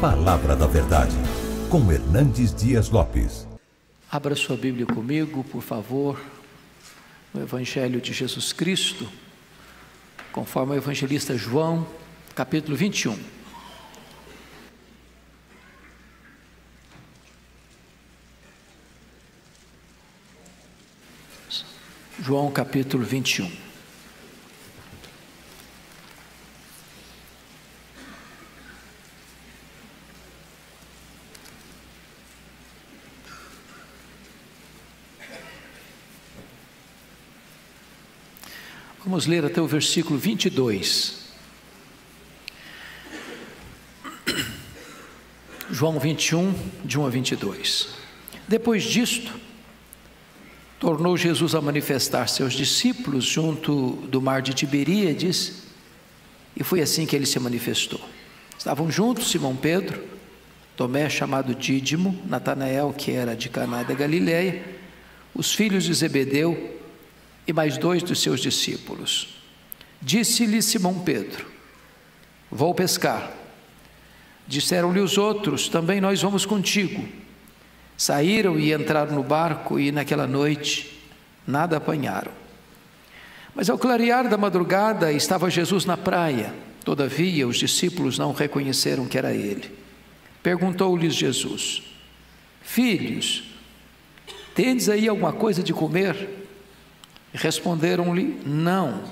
Palavra da Verdade, com Hernandes Dias Lopes. Abra sua Bíblia comigo, por favor, no Evangelho de Jesus Cristo, conforme o evangelista João, capítulo 21. João, capítulo 21. Vamos ler até o versículo 22. João 21, de 1 a 22. Depois disto, tornou Jesus a manifestar seus discípulos junto do mar de Tiberíades, e foi assim que ele se manifestou. Estavam juntos Simão Pedro, Tomé, chamado Dídimo, Natanael, que era de Caná da Galileia, os filhos de Zebedeu, e mais 2 dos seus discípulos. Disse-lhe Simão Pedro: vou pescar. Disseram-lhe os outros: também nós vamos contigo. Saíram e entraram no barco, e naquela noite nada apanharam. Mas ao clarear da madrugada estava Jesus na praia. Todavia os discípulos não reconheceram que era ele. Perguntou-lhes Jesus: filhos, tendes aí alguma coisa de comer? Responderam-lhe: não.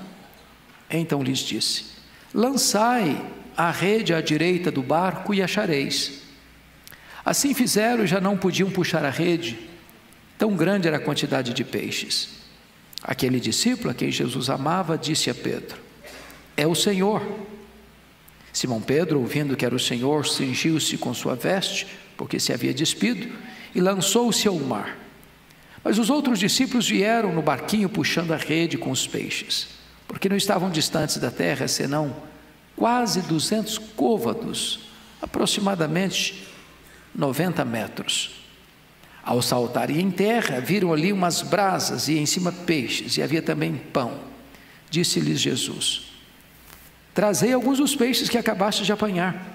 Então lhes disse: lançai a rede à direita do barco e achareis. Assim fizeram e já não podiam puxar a rede, tão grande era a quantidade de peixes. Aquele discípulo a quem Jesus amava disse a Pedro: é o Senhor. Simão Pedro, ouvindo que era o Senhor, cingiu-se com sua veste, porque se havia despido, e lançou-se ao mar. Mas os outros discípulos vieram no barquinho puxando a rede com os peixes, porque não estavam distantes da terra, senão quase 200 côvados, aproximadamente 90 metros. Ao saltarem em terra, viram ali umas brasas e em cima peixes, e havia também pão. Disse-lhes Jesus: trazei alguns dos peixes que acabaste de apanhar.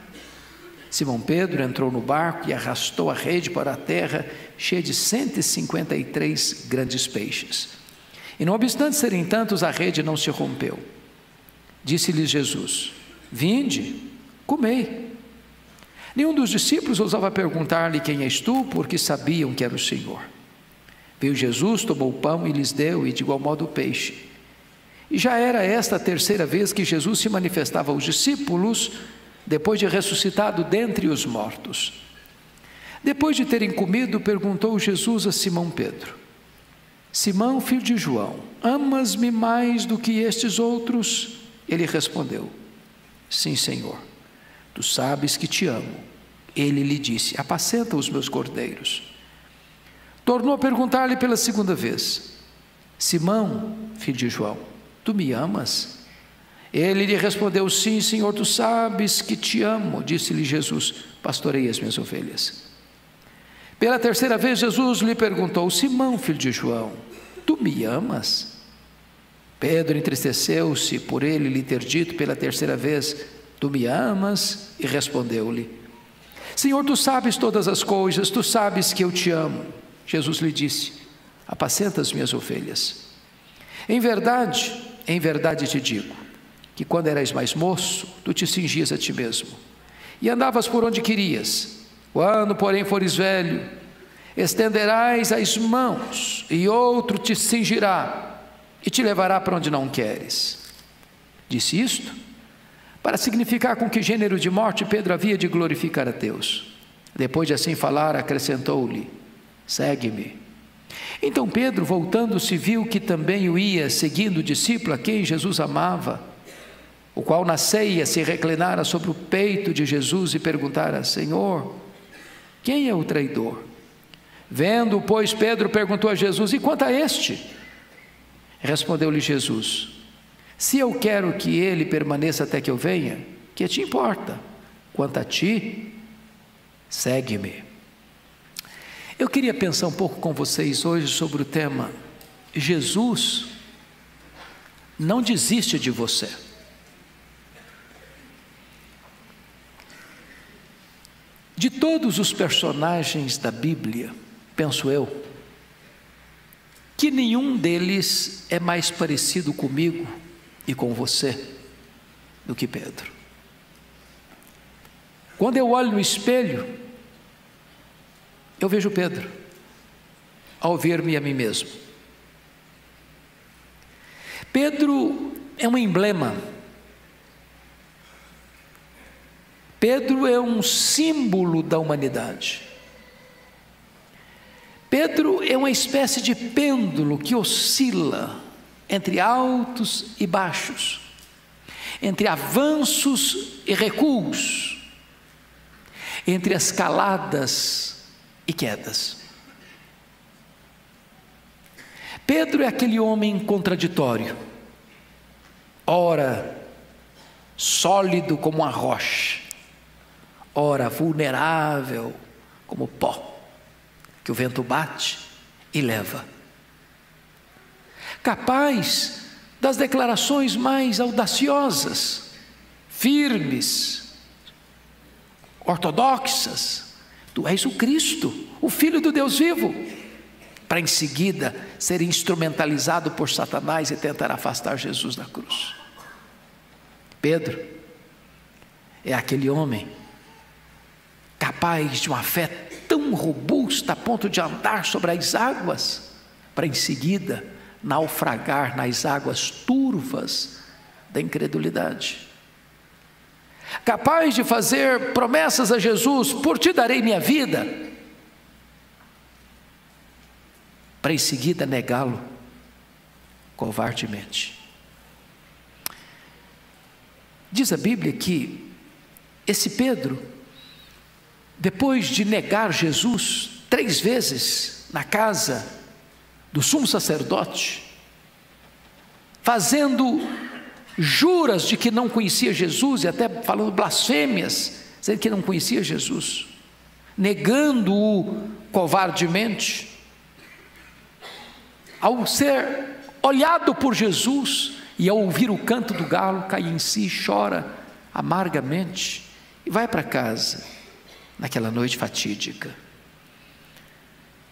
Simão Pedro entrou no barco e arrastou a rede para a terra, cheia de 153 grandes peixes. E não obstante serem tantos, a rede não se rompeu. Disse-lhes Jesus: vinde, comei. Nenhum dos discípulos ousava perguntar-lhe: quem és tu? Porque sabiam que era o Senhor. Veio Jesus, tomou o pão e lhes deu, e de igual modo o peixe. E já era esta a terceira vez que Jesus se manifestava aos discípulos, depois de ressuscitado dentre os mortos. Depois de terem comido, perguntou Jesus a Simão Pedro: Simão, filho de João, amas-me mais do que estes outros? Ele respondeu: sim, Senhor, tu sabes que te amo. Ele lhe disse: apacenta os meus cordeiros. Tornou a perguntar-lhe pela segunda vez: Simão, filho de João, tu me amas? Ele lhe respondeu: sim, Senhor, tu sabes que te amo. Disse-lhe Jesus: pastorei as minhas ovelhas. Pela terceira vez Jesus lhe perguntou: Simão, filho de João, tu me amas? Pedro entristeceu-se por ele lhe ter dito pela terceira vez: tu me amas? E respondeu-lhe: Senhor, tu sabes todas as coisas, tu sabes que eu te amo. Jesus lhe disse: apacenta as minhas ovelhas. Em verdade te digo, que quando eras mais moço, tu te cingias a ti mesmo, e andavas por onde querias. Quando, porém, fores velho, estenderás as mãos, e outro te cingirá, e te levará para onde não queres. Disse isto para significar com que gênero de morte Pedro havia de glorificar a Deus. Depois de assim falar, acrescentou-lhe: segue-me. Então Pedro, voltando-se, viu que também o ia seguindo o discípulo a quem Jesus amava, o qual na ceia se reclinara sobre o peito de Jesus e perguntara: Senhor, quem é o traidor? Vendo, pois, Pedro perguntou a Jesus: e quanto a este? Respondeu-lhe Jesus: se eu quero que ele permaneça até que eu venha, que te importa? Quanto a ti, segue-me. Eu queria pensar um pouco com vocês hoje sobre o tema: Jesus não desiste de você. De todos os personagens da Bíblia, penso eu, que nenhum deles é mais parecido comigo e com você do que Pedro. Quando eu olho no espelho, eu vejo Pedro, ao ver-me a mim mesmo. Pedro é um emblema. Pedro é um símbolo da humanidade. Pedro é uma espécie de pêndulo que oscila entre altos e baixos, entre avanços e recuos, entre escaladas e quedas. Pedro é aquele homem contraditório, ora sólido como uma rocha, ora vulnerável como pó, que o vento bate e leva. Capaz das declarações mais audaciosas, firmes, ortodoxas: tu és o Cristo, o Filho do Deus vivo, para em seguida ser instrumentalizado por Satanás e tentar afastar Jesus da cruz. Pedro é aquele homem capaz de uma fé tão robusta a ponto de andar sobre as águas, para em seguida naufragar nas águas turvas da incredulidade. Capaz de fazer promessas a Jesus: por ti darei minha vida, para em seguida negá-lo covardemente. Diz a Bíblia que esse Pedro, depois de negar Jesus 3 vezes na casa do sumo sacerdote, fazendo juras de que não conhecia Jesus e até falando blasfêmias, dizendo que não conhecia Jesus, negando-o covardemente, ao ser olhado por Jesus e ao ouvir o canto do galo, cai em si, chora amargamente e vai para casa naquela noite fatídica.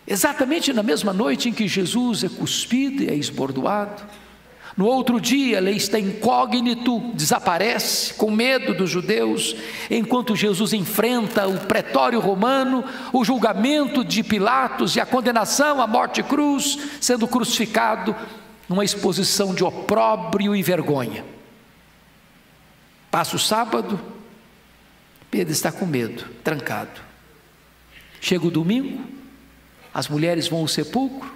Exatamente na mesma noite em que Jesus é cuspido e é esbordoado, no outro dia ele está incógnito, desaparece com medo dos judeus, enquanto Jesus enfrenta o pretório romano, o julgamento de Pilatos e a condenação à morte de cruz, sendo crucificado numa exposição de opróbrio e vergonha. Passa o sábado, Pedro está com medo, trancado. Chega o domingo, as mulheres vão ao sepulcro.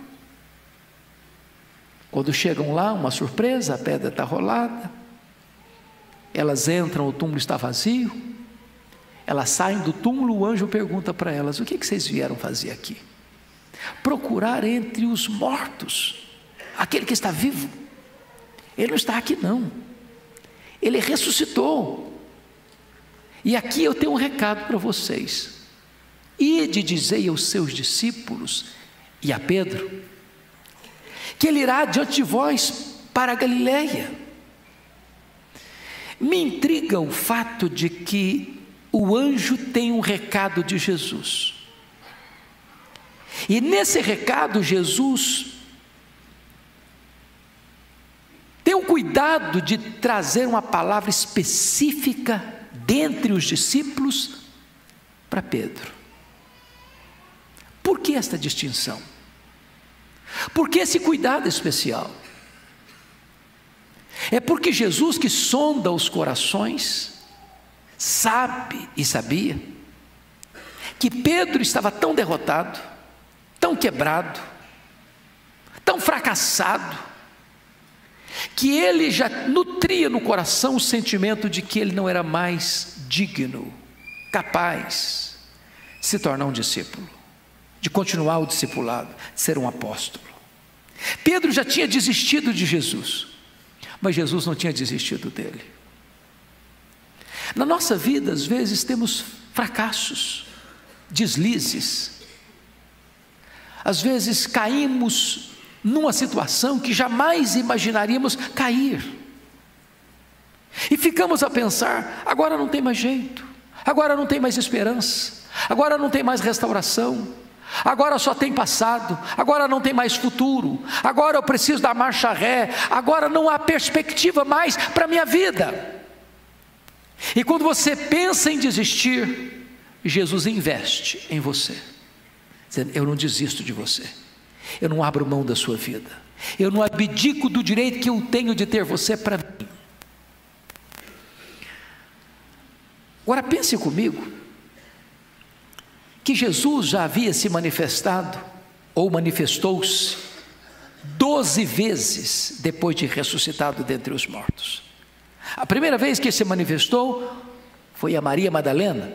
Quando chegam lá, uma surpresa, a pedra está rolada. Elas entram, o túmulo está vazio. Elas saem do túmulo, o anjo pergunta para elas: o que vocês vieram fazer aqui? Procurar entre os mortos aquele que está vivo. Ele não está aqui não, ele ressuscitou. E aqui eu tenho um recado para vocês: ide dizei aos seus discípulos e a Pedro que ele irá diante de vós para a Galileia. Me intriga o fato de que o anjo tem um recado de Jesus, e nesse recado Jesus tem o cuidado de trazer uma palavra específica dentre os discípulos para Pedro. Por que esta distinção? Por que esse cuidado especial? É porque Jesus, que sonda os corações, sabe e sabia que Pedro estava tão derrotado, tão quebrado, tão fracassado, que ele já nutria no coração o sentimento de que ele não era mais digno, capaz de se tornar um discípulo, de continuar o discipulado, de ser um apóstolo. Pedro já tinha desistido de Jesus, mas Jesus não tinha desistido dele. Na nossa vida, às vezes, temos fracassos, deslizes. Às vezes caímos numa situação que jamais imaginaríamos cair. E ficamos a pensar: agora não tem mais jeito, agora não tem mais esperança, agora não tem mais restauração, agora só tem passado, agora não tem mais futuro, agora eu preciso dar marcha ré, agora não há perspectiva mais para a minha vida. E quando você pensa em desistir, Jesus investe em você, dizendo: eu não desisto de você, eu não abro mão da sua vida, eu não abdico do direito que eu tenho de ter você para mim. Agora pense comigo, que Jesus já havia se manifestado, ou manifestou-se, 12 vezes depois de ressuscitado dentre os mortos. A primeira vez que ele se manifestou foi a Maria Madalena.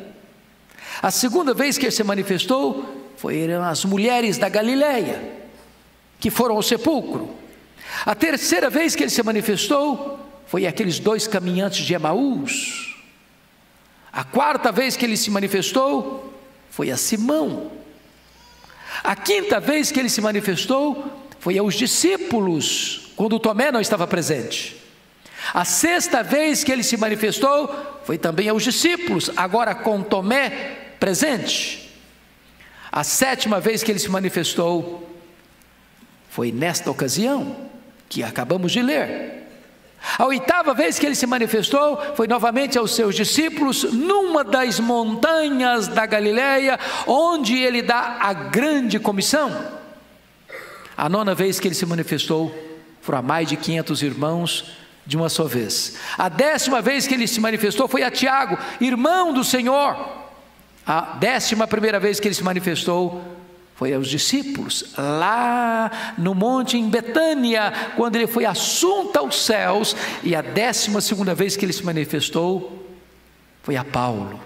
A segunda vez que ele se manifestou foram as mulheres da Galileia, que foram ao sepulcro. A terceira vez que ele se manifestou foi aqueles 2 caminhantes de Emaús. A quarta vez que ele se manifestou foi a Simão. A quinta vez que ele se manifestou foi aos discípulos, quando Tomé não estava presente. A sexta vez que ele se manifestou foi também aos discípulos, agora com Tomé presente. A sétima vez que ele se manifestou foi nesta ocasião que acabamos de ler. A oitava vez que ele se manifestou foi novamente aos seus discípulos, numa das montanhas da Galileia, onde ele dá a grande comissão. A nona vez que ele se manifestou foram a mais de 500 irmãos de uma só vez. A 10ª vez que ele se manifestou foi a Tiago, irmão do Senhor. A 11ª vez que ele se manifestou foi aos discípulos, lá no monte em Betânia, quando ele foi assunto aos céus. E a 12ª vez que ele se manifestou foi a Paulo,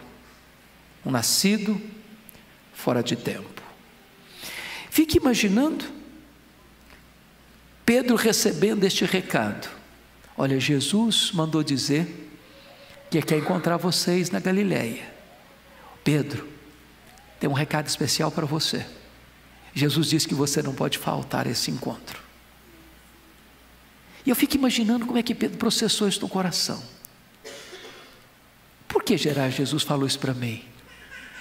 um nascido fora de tempo. Fique imaginando Pedro recebendo este recado: olha, Jesus mandou dizer que quer encontrar vocês na Galileia. Pedro, tem um recado especial para você. Jesus disse que você não pode faltar a esse encontro. E eu fico imaginando como é que Pedro processou isso no coração. Por que Jesus falou isso para mim?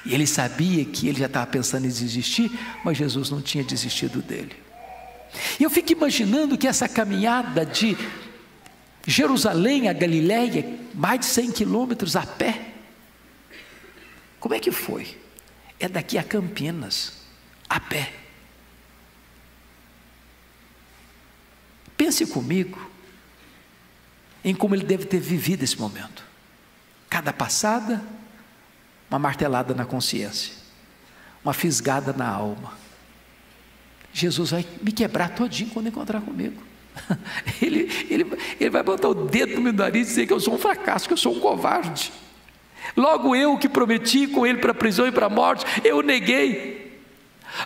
E ele sabia que ele já estava pensando em desistir, mas Jesus não tinha desistido dele. E eu fico imaginando que essa caminhada de Jerusalém a Galileia, mais de 100 quilômetros a pé, como é que foi? É daqui a Campinas, a pé. Pense comigo em como ele deve ter vivido esse momento. Cada passada, uma martelada na consciência, uma fisgada na alma. Jesus vai me quebrar todinho quando encontrar comigo. Ele vai botar o dedo no meu nariz e dizer que eu sou um fracasso, que eu sou um covarde. Logo eu que prometi com ele para a prisão e para a morte, eu neguei.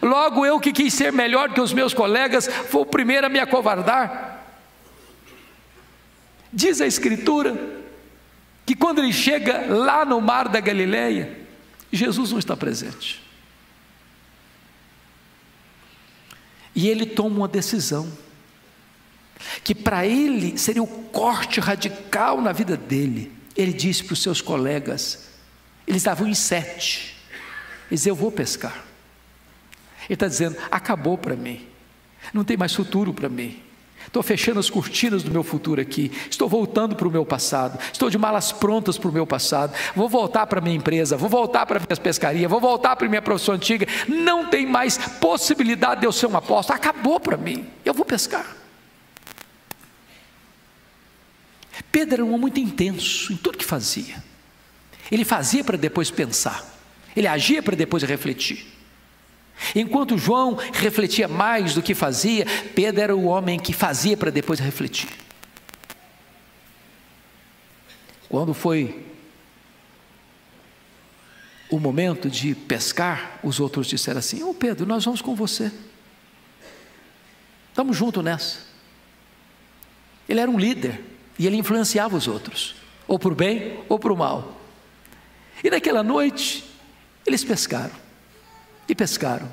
Logo eu que quis ser melhor que os meus colegas, fui o primeiro a me acovardar. Diz a Escritura que quando ele chega lá no mar da Galileia, Jesus não está presente. E ele toma uma decisão, que para ele seria o corte radical na vida dele. Ele disse para os seus colegas, eles estavam em 7, ele disse: eu vou pescar. Ele está dizendo: acabou para mim, não tem mais futuro para mim, estou fechando as cortinas do meu futuro aqui, estou voltando para o meu passado, estou de malas prontas para o meu passado, vou voltar para a minha empresa, vou voltar para a minha pescaria, vou voltar para a minha profissão antiga, não tem mais possibilidade de eu ser um apóstolo, acabou para mim, eu vou pescar. Pedro era um homem muito intenso em tudo que fazia. Ele fazia para depois pensar, ele agia para depois refletir. Enquanto João refletia mais do que fazia, Pedro era o homem que fazia para depois refletir. Quando foi o momento de pescar, os outros disseram assim: ô Pedro, nós vamos com você, estamos juntos nessa. Ele era um líder e ele influenciava os outros, ou para o bem ou para o mal. E naquela noite eles pescaram, e pescaram,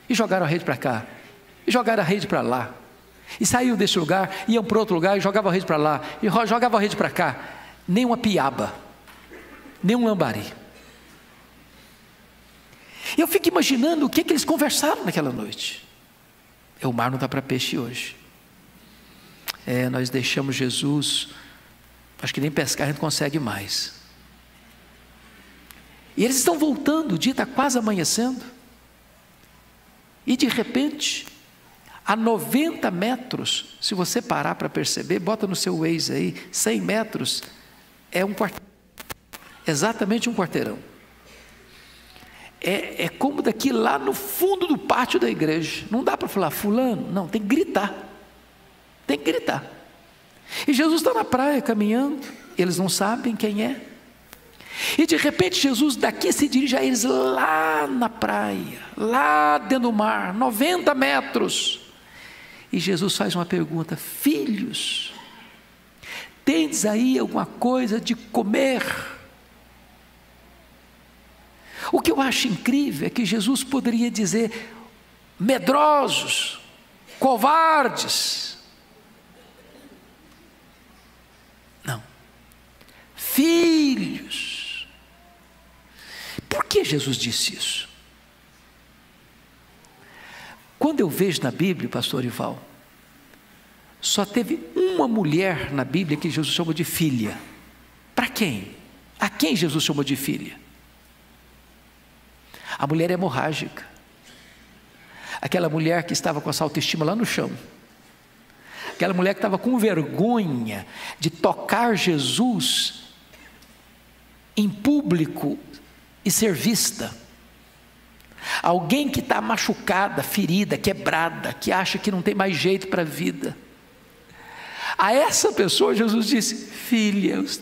e jogaram a rede para cá, e jogaram a rede para lá, e saíam desse lugar, iam para outro lugar, e jogavam a rede para lá, e jogavam a rede para cá. Nem uma piaba, nem um lambari. Eu fico imaginando o que eles conversaram naquela noite. O mar não está para peixe hoje. Nós deixamos Jesus, acho que nem pescar a gente consegue mais. E eles estão voltando, o dia está quase amanhecendo. E de repente, a 90 metros, se você parar para perceber, bota no seu Waze aí, 100 metros é um quarteirão, exatamente um quarteirão. É como daqui lá no fundo do pátio da igreja. Não dá para falar fulano, não, tem que gritar. Tem que gritar. E Jesus está na praia caminhando, eles não sabem quem é. E de repente Jesus daqui se dirige a eles lá na praia, lá dentro do mar, 90 metros. E Jesus faz uma pergunta: filhos, tendes aí alguma coisa de comer? O que eu acho incrível é que Jesus poderia dizer: medrosos, covardes. Não. Filhos. Por que Jesus disse isso? Quando eu vejo na Bíblia, pastor Ival, só teve uma mulher na Bíblia que Jesus chamou de filha. Para quem? A quem Jesus chamou de filha? A mulher hemorrágica. Aquela mulher que estava com a sua autoestima lá no chão. Aquela mulher que estava com vergonha de tocar Jesus em público e ser vista. Alguém que está machucada, ferida, quebrada, que acha que não tem mais jeito para a vida. A essa pessoa Jesus disse: filha, os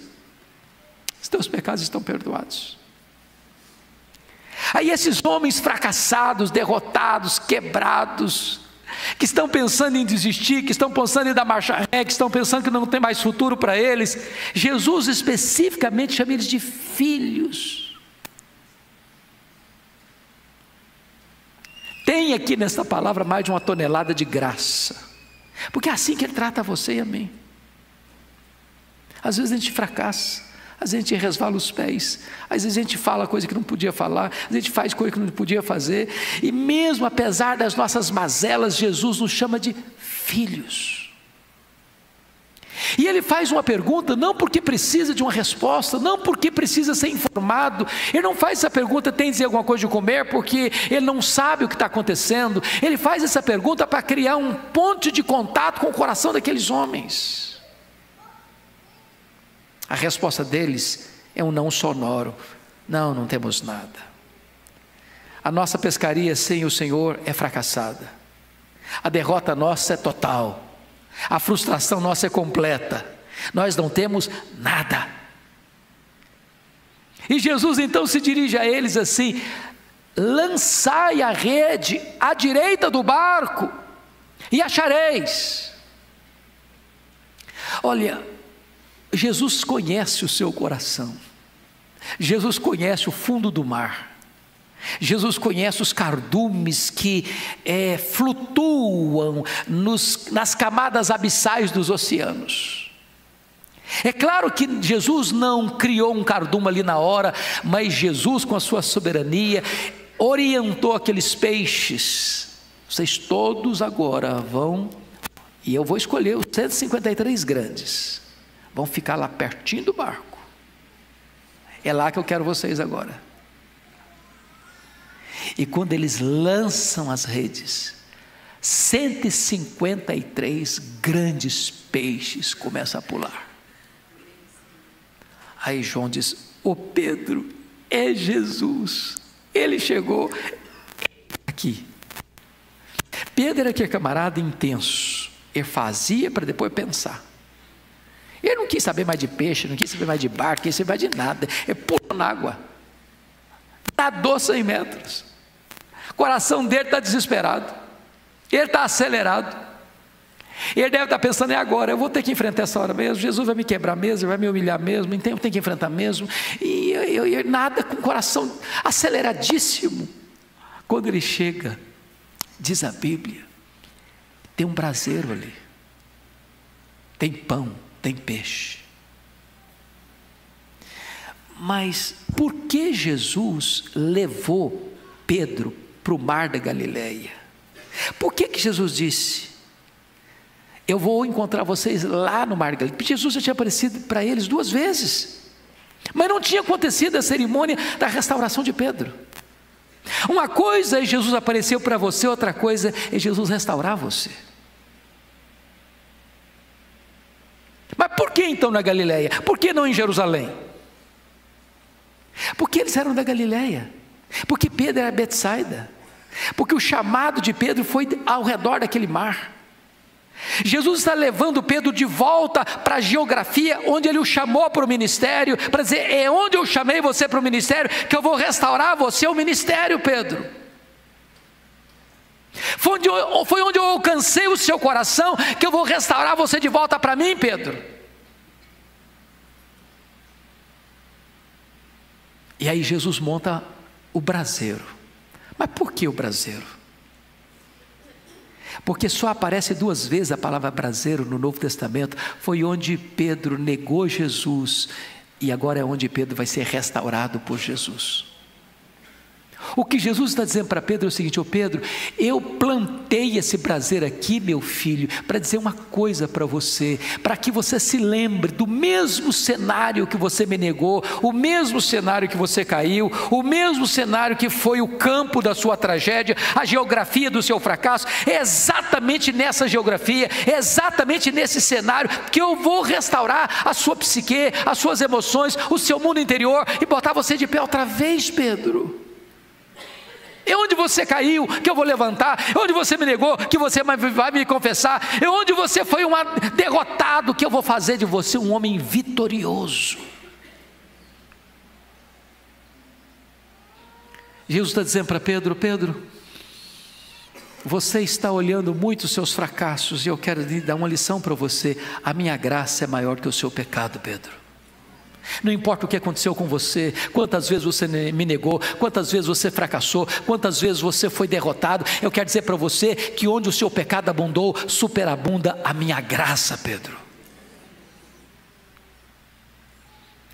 teus pecados estão perdoados. Aí esses homens fracassados, derrotados, quebrados, que estão pensando em desistir, que estão pensando em dar marcha ré, que estão pensando que não tem mais futuro para eles, Jesus especificamente chama eles de filhos. Tem aqui nesta palavra mais de 1 tonelada de graça, porque é assim que Ele trata você e a mim. Às vezes a gente fracassa, às vezes a gente resvala os pés, às vezes a gente fala coisa que não podia falar, às vezes a gente faz coisa que não podia fazer, e mesmo apesar das nossas mazelas, Jesus nos chama de filhos. E Ele faz uma pergunta, não porque precisa de uma resposta, não porque precisa ser informado. Ele não faz essa pergunta, tem de dizer alguma coisa de comer, porque Ele não sabe o que está acontecendo. Ele faz essa pergunta para criar um ponto de contato com o coração daqueles homens. A resposta deles é um não sonoro: não, não temos nada. A nossa pescaria sem o Senhor é fracassada. A derrota nossa é total. A frustração nossa é completa. Nós não temos nada. E Jesus então se dirige a eles assim: lançai a rede à direita do barco e achareis. Olha, Jesus conhece o seu coração. Jesus conhece o fundo do mar. Jesus conhece os cardumes que flutuam nas camadas abissais dos oceanos. É claro que Jesus não criou um cardume ali na hora, mas Jesus, com a sua soberania, orientou aqueles peixes: vocês todos agora vão, e eu vou escolher os 153 grandes, vão ficar lá pertinho do barco. É lá que eu quero vocês agora. E quando eles lançam as redes, 153 grandes peixes começam a pular. Aí João diz: ô Pedro, é Jesus, Ele chegou aqui. Pedro era aquele camarada intenso, ele fazia para depois pensar. Ele não quis saber mais de peixe, não quis saber mais de barco, não quis saber mais de nada. Ele pulou na água, nadou 100 metros. O coração dele está desesperado, ele está acelerado, ele deve estar pensando: é agora, eu vou ter que enfrentar essa hora mesmo, Jesus vai me quebrar mesmo, vai me humilhar mesmo, então eu tenho que enfrentar mesmo. E eu nada, com o coração aceleradíssimo. Quando ele chega, diz a Bíblia, tem um braseiro ali, tem pão, tem peixe. Mas por que Jesus levou Pedro para o mar da Galileia. Por que Jesus disse: eu vou encontrar vocês lá no mar da Galileia? Porque Jesus já tinha aparecido para eles 2 vezes, mas não tinha acontecido a cerimônia da restauração de Pedro. Uma coisa é Jesus apareceu para você, outra coisa é Jesus restaurar você. Mas por que então na Galileia? Por que não em Jerusalém? Porque eles eram da Galileia, porque Pedro era Betsaida, porque o chamado de Pedro foi ao redor daquele mar. Jesus está levando Pedro de volta para a geografia onde ele o chamou para o ministério, para dizer: é onde eu chamei você para o ministério que eu vou restaurar você, o ministério, Pedro. Foi onde eu alcancei o seu coração que eu vou restaurar você de volta para mim, Pedro. E aí Jesus monta o braseiro. Mas por que o braseiro? Porque só aparece 2 vezes a palavra braseiro no Novo Testamento. Foi onde Pedro negou Jesus, e agora é onde Pedro vai ser restaurado por Jesus. O que Jesus está dizendo para Pedro é o seguinte: ô Pedro, eu plantei esse braseiro aqui, meu filho, para dizer uma coisa para você, para que você se lembre do mesmo cenário que você me negou, o mesmo cenário que você caiu, o mesmo cenário que foi o campo da sua tragédia, a geografia do seu fracasso. É exatamente nessa geografia, é exatamente nesse cenário que eu vou restaurar a sua psique, as suas emoções, o seu mundo interior, e botar você de pé outra vez, Pedro. É onde você caiu que eu vou levantar, é onde você me negou que você vai me confessar, é onde você foi um derrotado que eu vou fazer de você um homem vitorioso. Jesus está dizendo para Pedro: Pedro, você está olhando muito os seus fracassos, e eu quero lhe dar uma lição para você: a minha graça é maior que o seu pecado, Pedro. Não importa o que aconteceu com você, quantas vezes você me negou, quantas vezes você fracassou, quantas vezes você foi derrotado, eu quero dizer para você que onde o seu pecado abundou, superabunda a minha graça, Pedro.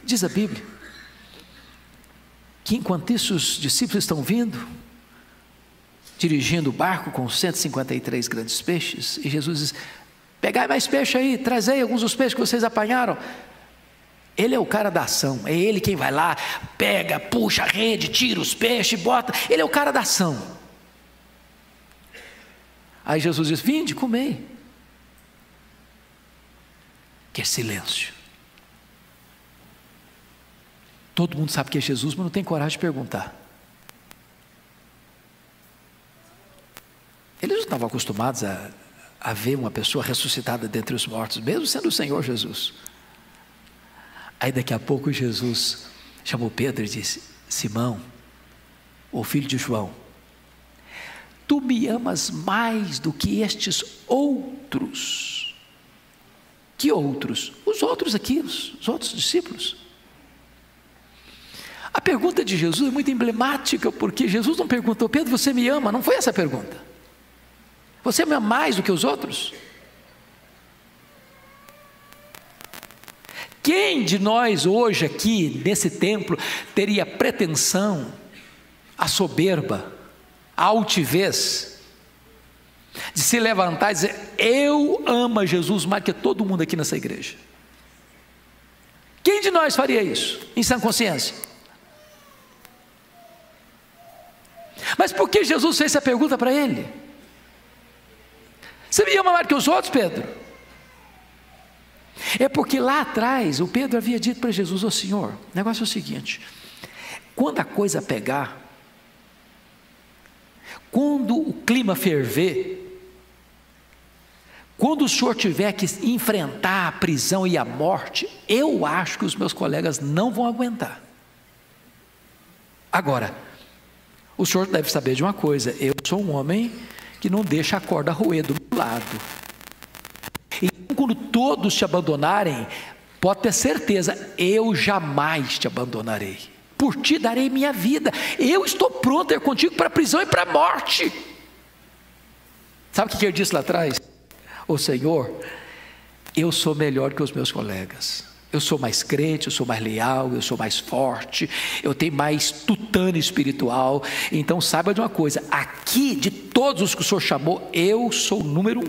Diz a Bíblia que enquanto isso os discípulos estão vindo, dirigindo o barco com 153 grandes peixes, e Jesus diz: pegai mais peixe aí, trazei alguns dos peixes que vocês apanharam. Ele é o cara da ação, é ele quem vai lá, pega, puxa a rede, tira os peixes, bota. Ele é o cara da ação. Aí Jesus diz: vinde, comei. Que é silêncio. Todo mundo sabe que é Jesus, mas não tem coragem de perguntar. Eles não estavam acostumados a ver uma pessoa ressuscitada dentre os mortos, mesmo sendo o Senhor Jesus. Aí daqui a pouco Jesus chamou Pedro e disse: Simão, o filho de João, tu me amas mais do que estes outros. Que outros? Os outros aqui, os outros discípulos. A pergunta de Jesus é muito emblemática, porque Jesus não perguntou: Pedro, você me ama? Não foi essa a pergunta. Você me ama mais do que os outros? Quem de nós hoje aqui, nesse templo, teria pretensão, a soberba, a altivez, de se levantar e dizer: eu amo Jesus mais que todo mundo aqui nessa igreja? Quem de nós faria isso, em sã consciência? Mas por que Jesus fez essa pergunta para ele? Você me ama mais que os outros, Pedro? É porque lá atrás o Pedro havia dito para Jesus: ô Senhor, o negócio é o seguinte, quando a coisa pegar, quando o clima ferver, quando o Senhor tiver que enfrentar a prisão e a morte, eu acho que os meus colegas não vão aguentar. Agora, o Senhor deve saber de uma coisa: eu sou um homem que não deixa a corda roer do meu lado. Então, quando todos te abandonarem, pode ter certeza, eu jamais te abandonarei. Por ti darei minha vida. Eu estou pronto a ir contigo para a prisão e para a morte. Sabe o que ele disse lá atrás? Ô Senhor, eu sou melhor que os meus colegas. Eu sou mais crente, eu sou mais leal, eu sou mais forte, eu tenho mais tutano espiritual. Então saiba de uma coisa, aqui de todos os que o Senhor chamou, eu sou o número 1.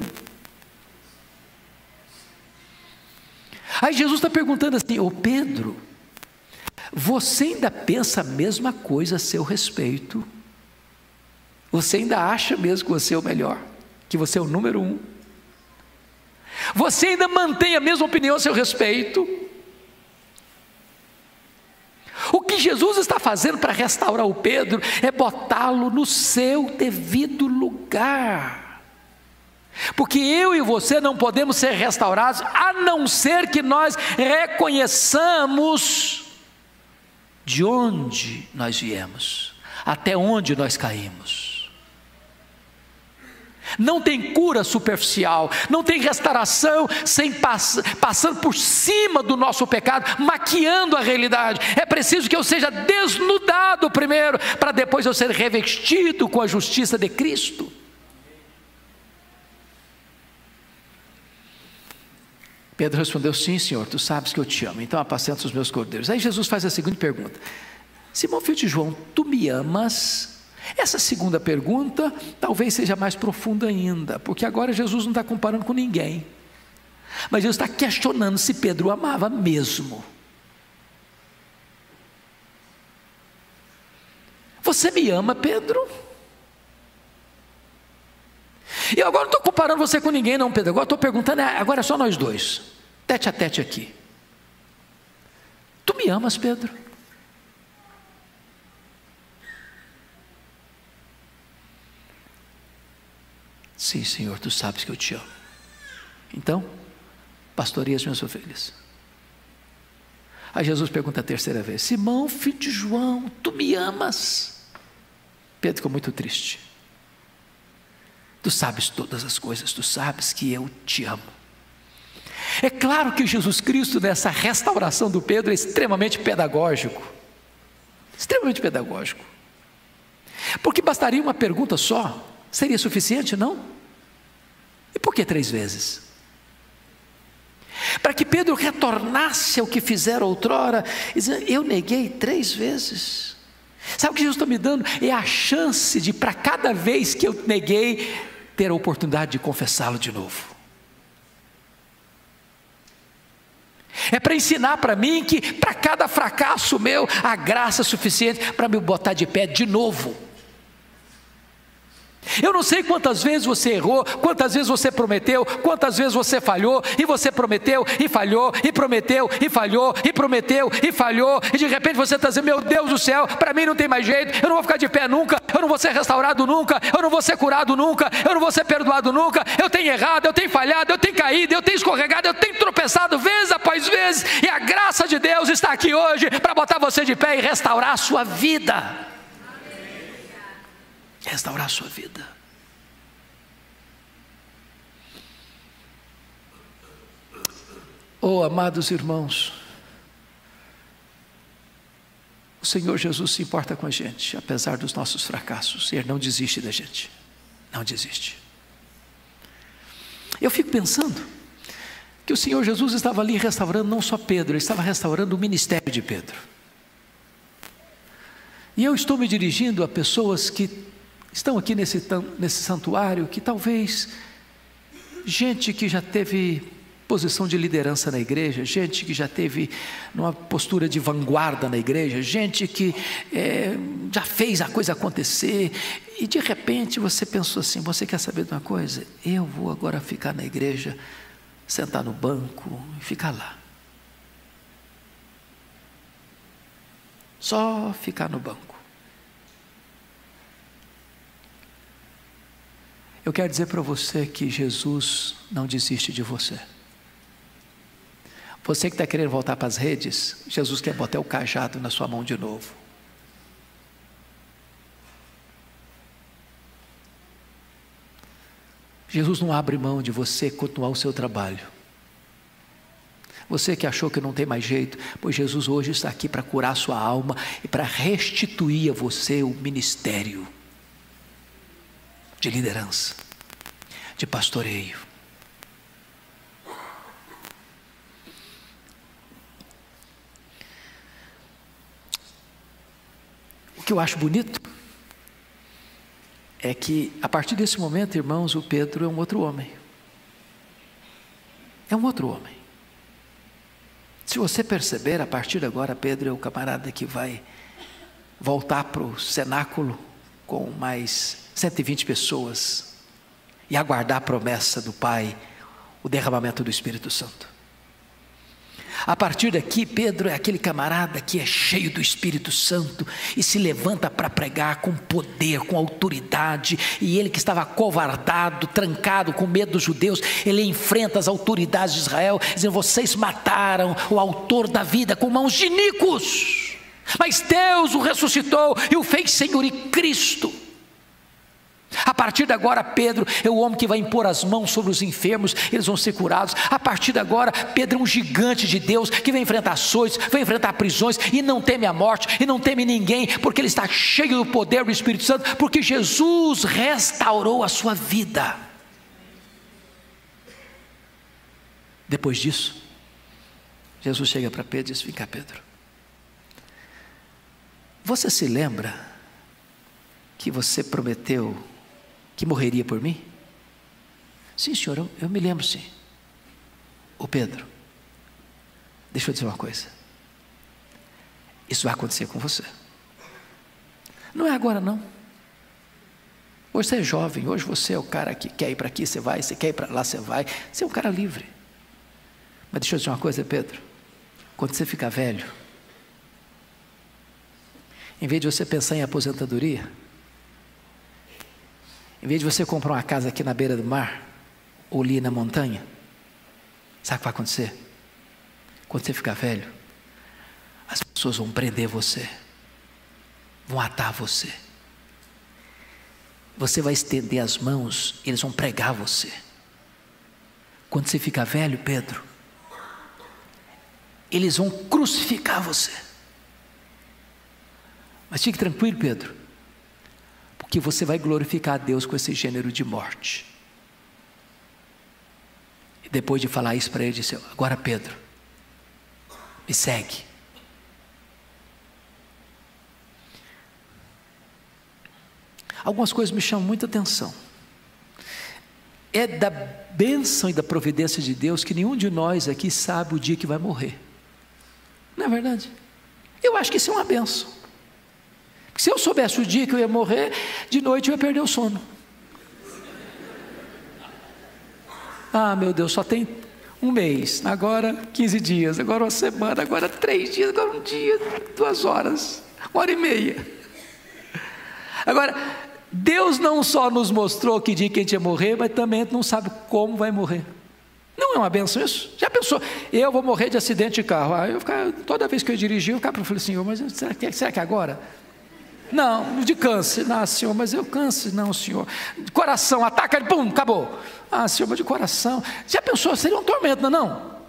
Aí Jesus está perguntando assim: ô Pedro, você ainda pensa a mesma coisa a seu respeito? Você ainda acha mesmo que você é o melhor? Que você é o número 1? Você ainda mantém a mesma opinião a seu respeito? O que Jesus está fazendo para restaurar o Pedro é botá-lo no seu devido lugar. Porque eu e você não podemos ser restaurados a não ser que nós reconheçamos de onde nós viemos, até onde nós caímos. Não tem cura superficial, não tem restauração sem passando por cima do nosso pecado, maquiando a realidade. É preciso que eu seja desnudado primeiro, para depois eu ser revestido com a justiça de Cristo. Pedro respondeu: sim, Senhor, tu sabes que eu te amo, então apacenta os meus cordeiros. Aí Jesus faz a seguinte pergunta: Simão, filho de João, tu me amas? Essa segunda pergunta talvez seja mais profunda ainda, porque agora Jesus não está comparando com ninguém, mas Jesus está questionando se Pedro amava mesmo. Você me ama, Pedro? E agora não estou comparando você com ninguém não, Pedro. Agora estou perguntando, agora é só nós dois, tete a tete aqui. Tu me amas, Pedro? Sim, Senhor, tu sabes que eu te amo. Então, pastoreia as minhas ovelhas. Aí Jesus pergunta a terceira vez: Simão, filho de João, tu me amas? Pedro ficou muito triste. Tu sabes todas as coisas, tu sabes que eu te amo. É claro que Jesus Cristo, nessa restauração do Pedro, é extremamente pedagógico. Extremamente pedagógico. Porque bastaria uma pergunta só, seria suficiente, não? E por que 3 vezes? Para que Pedro retornasse ao que fizera outrora, dizendo: eu neguei 3 vezes. Sabe o que Jesus está me dando? É a chance de, para cada vez que eu neguei, ter a oportunidade de confessá-lo de novo. É para ensinar para mim que para cada fracasso meu, a graça é suficiente para me botar de pé de novo. Eu não sei quantas vezes você errou, quantas vezes você prometeu, quantas vezes você falhou, e você prometeu, e falhou, e prometeu, e falhou, e prometeu, e falhou, e de repente você está dizendo: meu Deus do céu, para mim não tem mais jeito, eu não vou ficar de pé nunca, eu não vou ser restaurado nunca, eu não vou ser curado nunca, eu não vou ser perdoado nunca, eu tenho errado, eu tenho falhado, eu tenho caído, eu tenho escorregado, eu tenho tropeçado vez após vez, e a graça de Deus está aqui hoje para botar você de pé e restaurar a sua vida. Restaurar a sua vida. Oh, amados irmãos, o Senhor Jesus se importa com a gente, apesar dos nossos fracassos, e Ele não desiste da gente, não desiste. Eu fico pensando que o Senhor Jesus estava ali restaurando não só Pedro, Ele estava restaurando o ministério de Pedro. E eu estou me dirigindo a pessoas que estão aqui nesse santuário, que talvez, gente que já teve posição de liderança na igreja, gente que já teve numa postura de vanguarda na igreja, gente que já fez a coisa acontecer, e de repente você pensou assim: você quer saber de uma coisa? Eu vou agora ficar na igreja, sentar no banco e ficar lá. Só ficar no banco. Eu quero dizer para você que Jesus não desiste de você. Você que está querendo voltar para as redes, Jesus quer botar o cajado na sua mão de novo. Jesus não abre mão de você continuar o seu trabalho. Você que achou que não tem mais jeito, pois Jesus hoje está aqui para curar a sua alma e para restituir a você o ministério de liderança, de pastoreio. que eu acho bonito é que, a partir desse momento, irmãos, o Pedro é um outro homem. É um outro homem. Se você perceber, a partir de agora, Pedro é o camarada que vai voltar para o cenáculo com mais 120 pessoas e aguardar a promessa do Pai, o derramamento do Espírito Santo. A partir daqui, Pedro é aquele camarada que é cheio do Espírito Santo e se levanta para pregar com poder, com autoridade. E ele que estava acovardado, trancado, com medo dos judeus, ele enfrenta as autoridades de Israel, dizendo: vocês mataram o autor da vida com mãos de iníquos, mas Deus o ressuscitou e o fez Senhor e Cristo. A partir de agora, Pedro é o homem que vai impor as mãos sobre os enfermos, eles vão ser curados. A partir de agora, Pedro é um gigante de Deus, que vai enfrentar açoites, vai enfrentar prisões, e não teme a morte, e não teme ninguém, porque ele está cheio do poder do Espírito Santo, porque Jesus restaurou a sua vida. Depois disso, Jesus chega para Pedro e diz: vem cá, Pedro, você se lembra que você prometeu que morreria por mim? Sim, senhor, eu me lembro, sim. Ô Pedro, deixa eu dizer uma coisa, isso vai acontecer com você. Não é agora não. Hoje você é jovem, hoje você é o cara que quer ir para aqui, você vai, você quer ir para lá, você vai, você é um cara livre. Mas deixa eu dizer uma coisa, Pedro, quando você ficar velho, em vez de você pensar em aposentadoria, em vez de você comprar uma casa aqui na beira do mar, ou ali na montanha, sabe o que vai acontecer? Quando você ficar velho, as pessoas vão prender você, vão atar você, você vai estender as mãos, eles vão pregar você. Quando você ficar velho, Pedro, eles vão crucificar você. Mas fique tranquilo, Pedro, porque você vai glorificar a Deus com esse gênero de morte. E depois de falar isso para ele, disse: agora, Pedro, me segue. Algumas coisas me chamam muita atenção. É da bênção e da providência de Deus que nenhum de nós aqui sabe o dia que vai morrer. Não é verdade? Eu acho que isso é uma bênção. Se eu soubesse o dia que eu ia morrer, de noite eu ia perder o sono. Ah, meu Deus, só tem um mês, agora 15 dias, agora uma semana, agora 3 dias, agora um dia, 2 horas, 1h30. Agora, Deus não só nos mostrou que dia que a gente ia morrer, mas também não sabe como vai morrer. Não é uma benção isso? Já pensou? Eu vou morrer de acidente de carro. Toda vez que eu dirigi, eu falei: Senhor, mas será que é agora? Não, de câncer. Não, Senhor, mas eu câncer. Não, Senhor. De coração, ataca ele, pum, acabou. Ah, Senhor, mas de coração. Já pensou? Seria um tormento, não é não?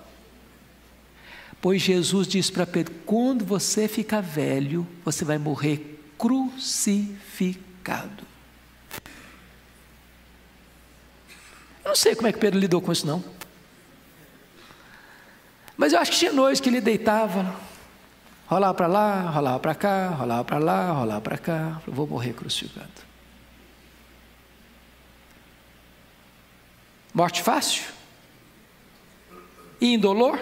Pois Jesus disse para Pedro: quando você ficar velho, você vai morrer crucificado. Eu não sei como é que Pedro lidou com isso não. Mas eu acho que tinha noites que ele deitava, rolava para lá, rolava para cá, rolava para lá, rolava para cá. Eu vou morrer crucificado. Morte fácil? E indolor?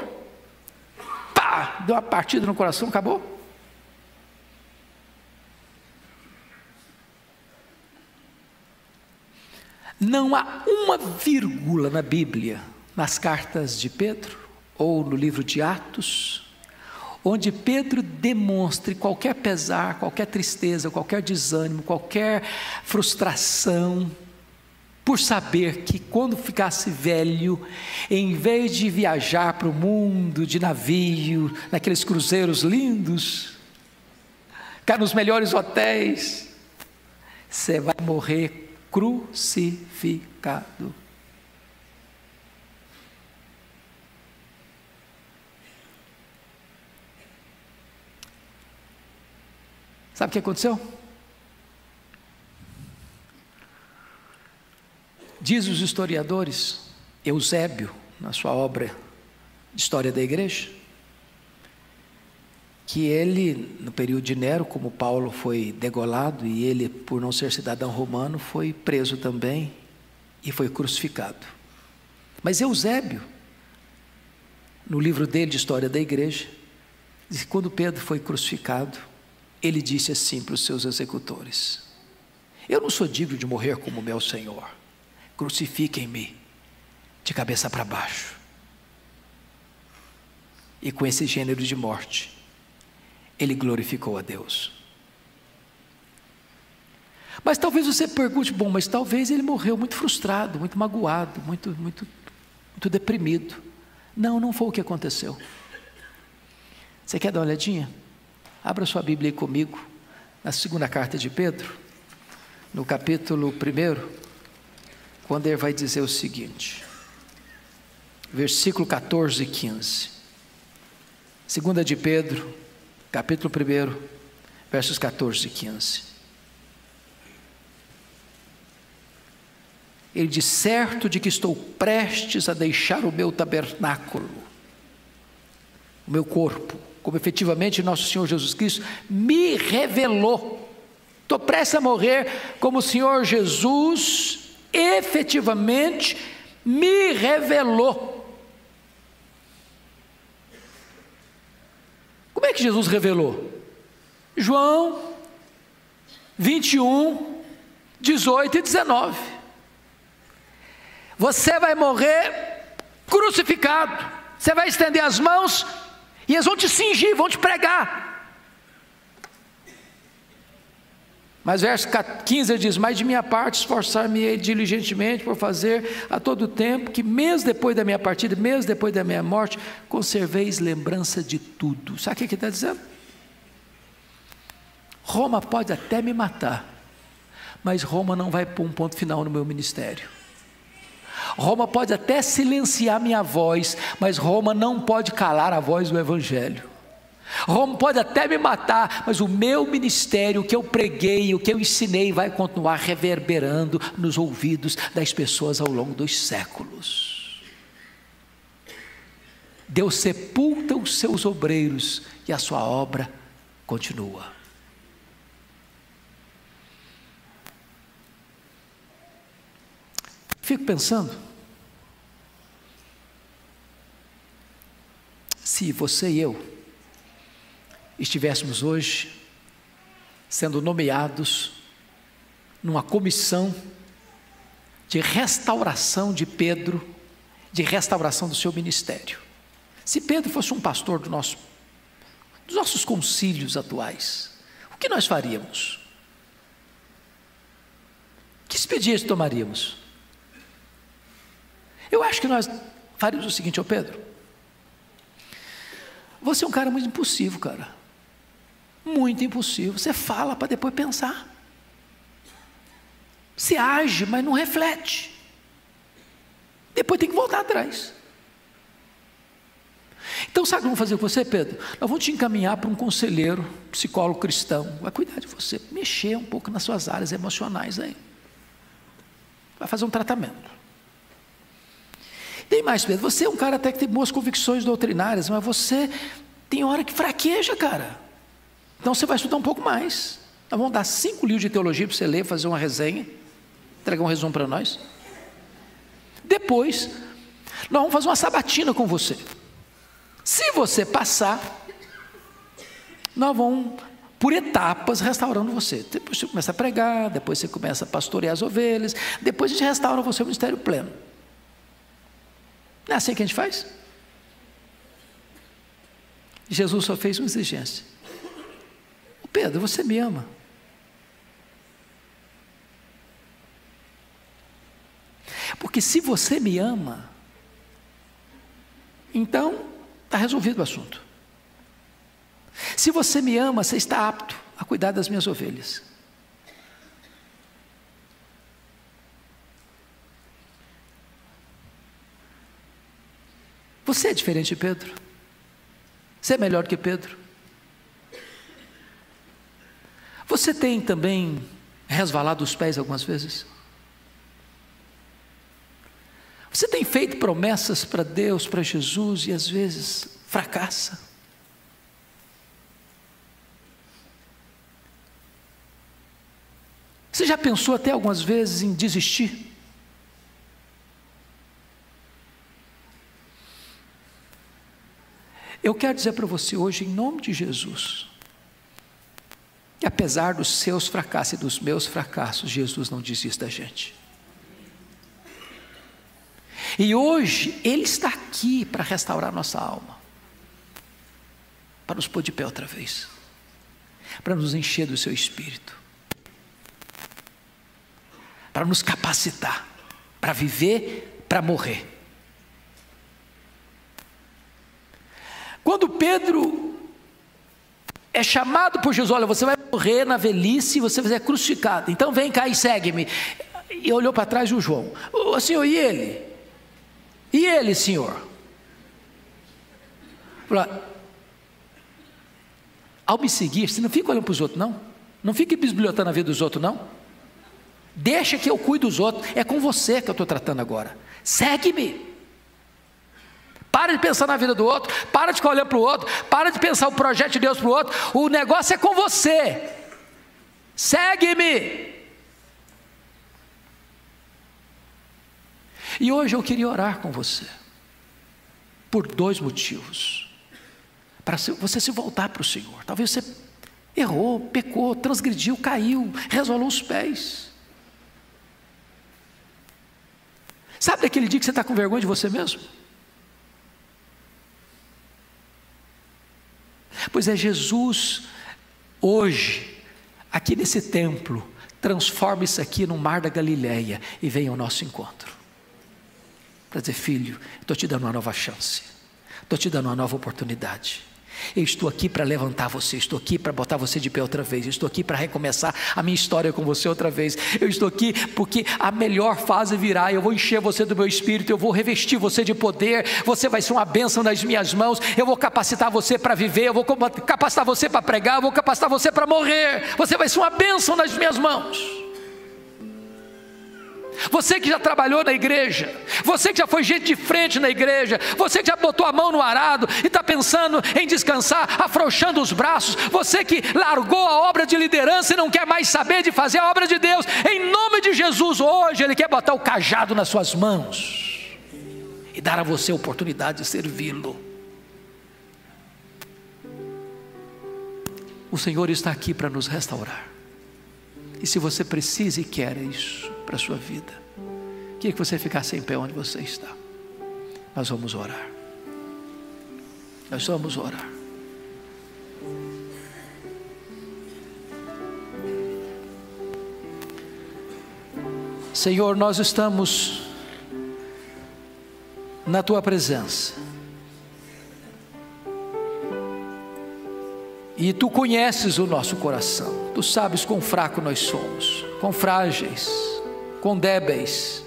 Pá! Deu uma partida no coração, acabou? Não há uma vírgula na Bíblia, nas cartas de Pedro, ou no livro de Atos, onde Pedro demonstre qualquer pesar, qualquer tristeza, qualquer desânimo, qualquer frustração, por saber que quando ficasse velho, em vez de viajar para o mundo de navio, naqueles cruzeiros lindos, ficar nos melhores hotéis, você vai morrer crucificado. Sabe o que aconteceu? Diz os historiadores, Eusébio, na sua obra História da Igreja, que ele, no período de Nero, como Paulo foi degolado, e ele, por não ser cidadão romano, foi preso também e foi crucificado. Mas Eusébio, no livro dele de História da Igreja, diz que quando Pedro foi crucificado, ele disse assim para os seus executores: eu não sou digno de morrer como meu Senhor, crucifiquem-me de cabeça para baixo. E com esse gênero de morte, ele glorificou a Deus. Mas talvez você pergunte: bom, mas talvez ele morreu muito frustrado, muito magoado, muito deprimido. Não, não foi o que aconteceu. Você quer dar uma olhadinha? Abra sua Bíblia aí comigo, na segunda carta de Pedro, no capítulo 1, quando ele vai dizer o seguinte, versículo 14 e 15. Segunda de Pedro, capítulo 1, versos 14 e 15. Ele diz: certo de que estou prestes a deixar o meu tabernáculo, o meu corpo, como efetivamente nosso Senhor Jesus Cristo me revelou. Estou prestes a morrer, como o Senhor Jesus efetivamente me revelou. Como é que Jesus revelou? João 21, 18 e 19. Você vai morrer crucificado, você vai estender as mãos e eles vão te cingir, vão te pregar. Mas verso 15 ele diz: mas de minha parte esforçar-me-ei diligentemente por fazer a todo tempo que mesmo depois da minha partida, mesmo depois da minha morte, conserveis lembrança de tudo. Sabe o que ele está dizendo? Roma pode até me matar, mas Roma não vai pôr um ponto final no meu ministério. Roma pode até silenciar minha voz, mas Roma não pode calar a voz do Evangelho. Roma pode até me matar, mas o meu ministério, o que eu preguei, o que eu ensinei, vai continuar reverberando nos ouvidos das pessoas ao longo dos séculos. Deus sepulta os seus obreiros e a sua obra continua. Fico pensando, se você e eu estivéssemos hoje sendo nomeados numa comissão de restauração de Pedro, de restauração do seu ministério. Se Pedro fosse um pastor dos nossos concílios atuais, o que nós faríamos? Que expediente tomaríamos? Eu acho que nós faríamos o seguinte: ô Pedro, você é um cara muito impulsivo, cara. Muito impulsivo. Você fala para depois pensar. Você age, mas não reflete. Depois tem que voltar atrás. Então sabe o que vamos fazer com você, Pedro? Nós vamos te encaminhar para um conselheiro, psicólogo cristão. Vai cuidar de você, mexer um pouco nas suas áreas emocionais aí. Vai fazer um tratamento. Tem mais, Pedro, você é um cara até que tem boas convicções doutrinárias, mas você tem hora que fraqueja, cara. Então você vai estudar um pouco mais. Nós vamos dar 5 livros de teologia para você ler, fazer uma resenha, entregar um resumo para nós. Depois, nós vamos fazer uma sabatina com você. Se você passar, nós vamos, por etapas, restaurando você. Depois você começa a pregar, depois você começa a pastorear as ovelhas, depois a gente restaura você o ministério pleno. Não é assim que a gente faz? Jesus só fez uma exigência: Pedro, você me ama? Porque se você me ama, então está resolvido o assunto. Se você me ama, você está apto a cuidar das minhas ovelhas. Você é diferente de Pedro? Você é melhor que Pedro? Você tem também resvalado os pés algumas vezes? Você tem feito promessas para Deus, para Jesus, e às vezes fracassa? Você já pensou até algumas vezes em desistir? Eu quero dizer para você hoje, em nome de Jesus, que apesar dos seus fracassos e dos meus fracassos, Jesus não desiste da gente. E hoje Ele está aqui para restaurar nossa alma, para nos pôr de pé outra vez, para nos encher do seu Espírito, para nos capacitar, para viver, para morrer. Quando Pedro é chamado por Jesus, olha, você vai morrer na velhice, você vai ser crucificado, então vem cá e segue-me. E olhou para trás o João, o Senhor, e ele? E ele, Senhor? Falou, ao me seguir, você não fica olhando para os outros, não. Não fica bisbilhotando a vida dos outros, não. Deixa que eu cuide dos outros. É com você que eu estou tratando agora. Segue-me. Para de pensar na vida do outro. Para de ficar olhando para o outro. Para de pensar o projeto de Deus para o outro. O negócio é com você. Segue-me. E hoje eu queria orar com você. Por 2 motivos. Para você se voltar para o Senhor. Talvez você errou, pecou, transgrediu, caiu, resvalou os pés. Sabe daquele dia que você está com vergonha de você mesmo? Pois é, Jesus, hoje, aqui nesse templo, transforma isso aqui no mar da Galileia e vem ao nosso encontro. Para dizer, filho, estou te dando uma nova chance, estou te dando uma nova oportunidade. Eu estou aqui para levantar você, estou aqui para botar você de pé outra vez, estou aqui para recomeçar a minha história com você outra vez. Eu estou aqui porque a melhor fase virá, eu vou encher você do meu Espírito, eu vou revestir você de poder, você vai ser uma bênção nas minhas mãos, eu vou capacitar você para viver, eu vou capacitar você para pregar, eu vou capacitar você para morrer, você vai ser uma bênção nas minhas mãos. Você que já trabalhou na igreja, você que já foi gente de frente na igreja, você que já botou a mão no arado e está pensando em descansar, afrouxando os braços, você que largou a obra de liderança e não quer mais saber de fazer a obra de Deus, em nome de Jesus, hoje Ele quer botar o cajado nas suas mãos e dar a você a oportunidade de servi-lo. O Senhor está aqui para nos restaurar. E se você precisa e quer isso para a sua vida, queria que você ficasse em pé onde você está. Nós vamos orar. Nós vamos orar. Senhor, nós estamos na Tua presença. E Tu conheces o nosso coração. Tu sabes quão fraco nós somos, quão frágeis, quão débeis.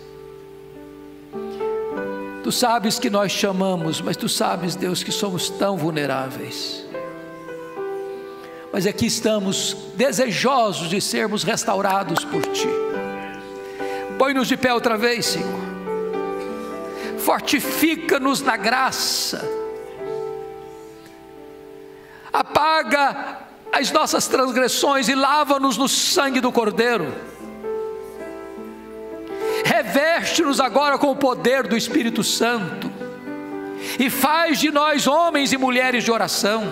Tu sabes que nós te amamos, mas Tu sabes, Deus, que somos tão vulneráveis. Mas aqui estamos desejosos de sermos restaurados por Ti. Põe-nos de pé outra vez, Senhor. Fortifica-nos na graça. Apaga as nossas transgressões e lava-nos no sangue do Cordeiro. Reveste-nos agora com o poder do Espírito Santo e faz de nós homens e mulheres de oração.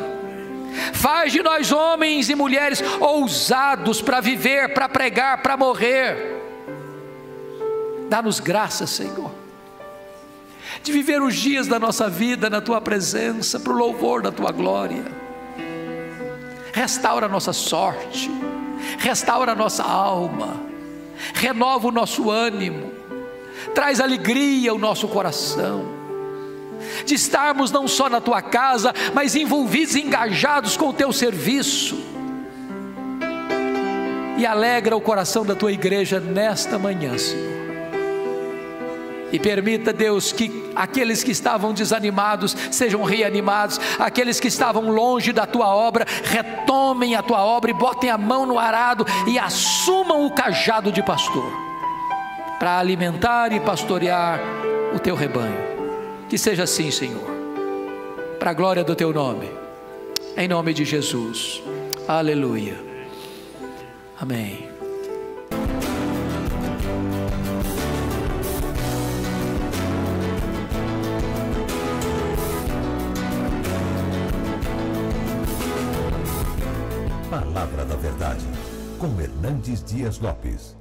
Faz de nós homens e mulheres ousados para viver, para pregar, para morrer. Dá-nos graça, Senhor, de viver os dias da nossa vida na Tua presença, para o louvor da Tua glória. Restaura a nossa sorte, restaura a nossa alma, renova o nosso ânimo, traz alegria ao nosso coração, de estarmos não só na Tua casa, mas envolvidos e engajados com o Teu serviço, e alegra o coração da Tua igreja nesta manhã, Senhor. E permita, Deus, que aqueles que estavam desanimados sejam reanimados, aqueles que estavam longe da Tua obra retomem a Tua obra e botem a mão no arado e assumam o cajado de pastor para alimentar e pastorear o Teu rebanho. Que seja assim, Senhor, para a glória do Teu nome, em nome de Jesus. Aleluia. Amém. Palavra da Verdade, com Hernandes Dias Lopes.